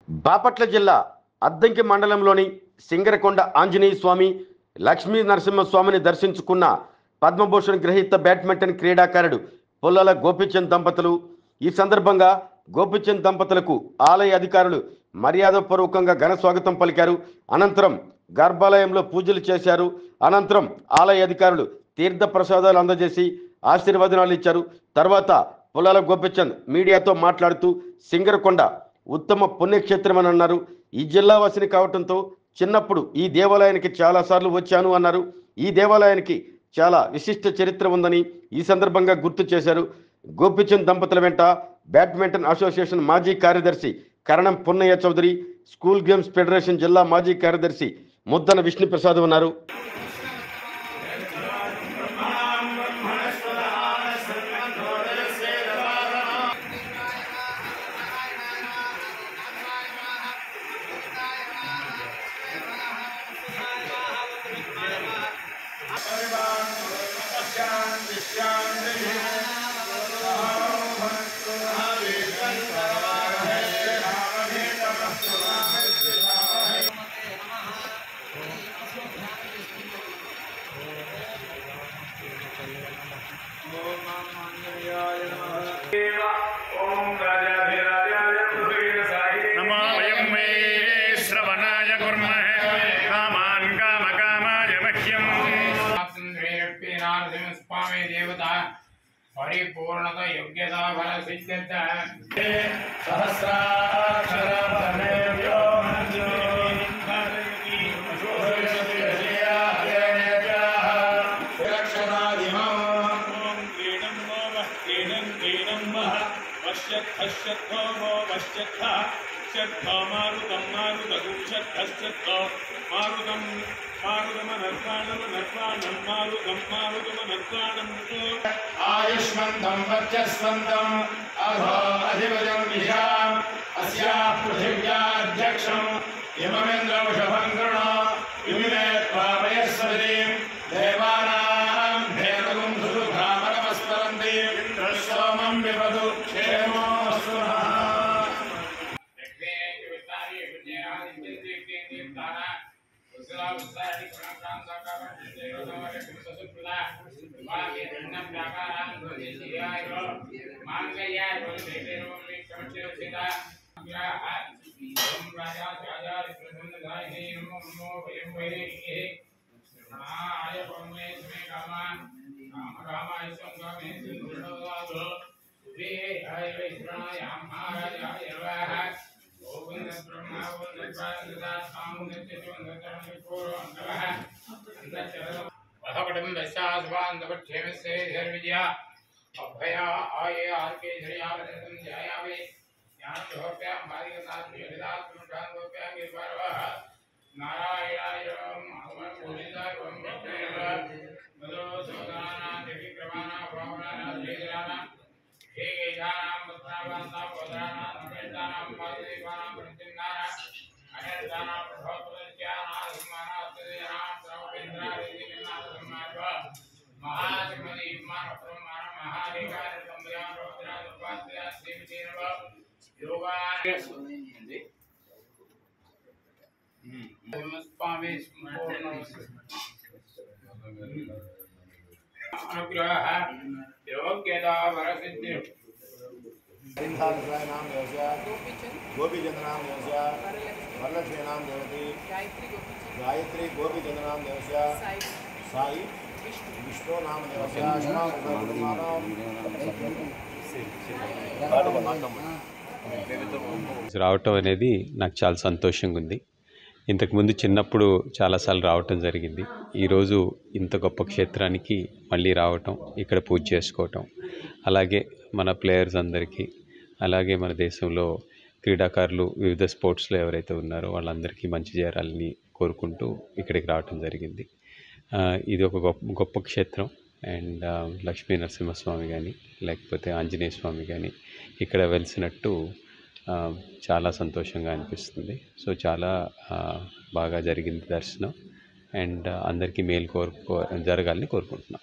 బాపట్ల జిల్లా అద్దంకి మండలంలోని సింగరకొండ ఆంజనేయ స్వామి, లక్ష్మీ నరసింహస్వామిని దర్శించుకున్న పద్మభూషణ్ గ్రహీత బ్యాడ్మింటన్ క్రీడాకారుడు పుల్లల గోపీచంద్ దంపతులు. ఈ సందర్భంగా గోపీచంద్ దంపతులకు ఆలయ అధికారులు మర్యాదపూర్వకంగా ఘన స్వాగతం పలికారు. అనంతరం గర్భాలయంలో పూజలు చేశారు. అనంతరం ఆలయ అధికారులు తీర్థ ప్రసాదాలు అందజేసి ఆశీర్వచనాలు ఇచ్చారు. తర్వాత పుల్లల గోపీచంద్ మీడియాతో మాట్లాడుతూ సింగరకొండ ఉత్తమ పుణ్యక్షేత్రం అన్నారు. ఈ జిల్లా వాసిని కావడంతో చిన్నప్పుడు ఈ దేవాలయానికి చాలాసార్లు వచ్చాను అన్నారు. ఈ దేవాలయానికి చాలా విశిష్ట చరిత్ర ఉందని ఈ సందర్భంగా గుర్తు చేశారు. గోపీచంద్ దంపతుల వెంట బ్యాడ్మింటన్ అసోసియేషన్ మాజీ కార్యదర్శి Karanam Punnaiah Chowdary, school games federation జిల్లా మాజీ కార్యదర్శి ముద్దన విష్ణుప్రసాద్ ఉన్నారు. देवता परिपूर्णता योग्यता फल सिद्ध्यर्थ सहस्राक्षरपरमेभ्यो आयुष्मन्तं वर्चस्वन्तं अधो अधिपतिं विशाम् अस्याः पृथिव्याध्यक्षम् इममिन्द्रवृषभं कृणो इमिमे त्वामयस्वतीं देवानां भेदगुं सुसुधामरमस्मरन्ति इन्द्रः सोमं विपदु क्षेमोऽस्तु नः। अभया आये आर्के श्रीयावृतं ध्यायामि ज्ञानजोप्यां भार्गवनाथ्योदात्मकान्तोप्यां गिरिपर्वः नारायणाय पूजिताय मदो सोदाना दिविक्रमाना भावनाना श्रीराना हे गेजानां पुत्रावान्ता पोदराना नमेतानां पाददीपानां प्रतिन्नाना अनर्दानां प्रभवत्वज्ञाना धर्माना तदेनां सर्वेन्द्रादिनिनाथ सम्मार्व महात्मनि मानप्रमाण महाधिकार संज्ञान रोद्राज उपाध्याय देवदेव योगान स्वामी अनुग्रह योग्यता वरसिद्धि नाम गोपीचंद नाम वरलक्ष्मी नाम देवती गायत्री गोपीचंद नाम साई विष्णु नाम రావటం అనేది నాకు చాలా సంతోషంగా ఉంది. ఇంతకుముందు చిన్నప్పుడు చాలాసార్లు రావటం జరిగింది. ఈరోజు ఇంత గొప్ప క్షేత్రానికి మళ్ళీ రావటం, ఇక్కడ పూజ చేసుకోవటం, అలాగే మన ప్లేయర్స్ అందరికీ, అలాగే మన దేశంలో క్రీడాకారులు వివిధ స్పోర్ట్స్లో ఎవరైతే ఉన్నారో వాళ్ళందరికీ మంచి చేయాలని కోరుకుంటూ ఇక్కడికి రావటం జరిగింది. ఇది ఒక గొప్ప క్షేత్రం. అండ్ లక్ష్మీ నరసింహస్వామి కానీ లేకపోతే ఆంజనేయ స్వామి కానీ ఇక్కడ వెలిసినట్టు చాలా సంతోషంగా అనిపిస్తుంది. సో చాలా బాగా జరిగింది దర్శనం. అండ్ అందరికీ మేలు జరగాలని కోరుకుంటున్నాం.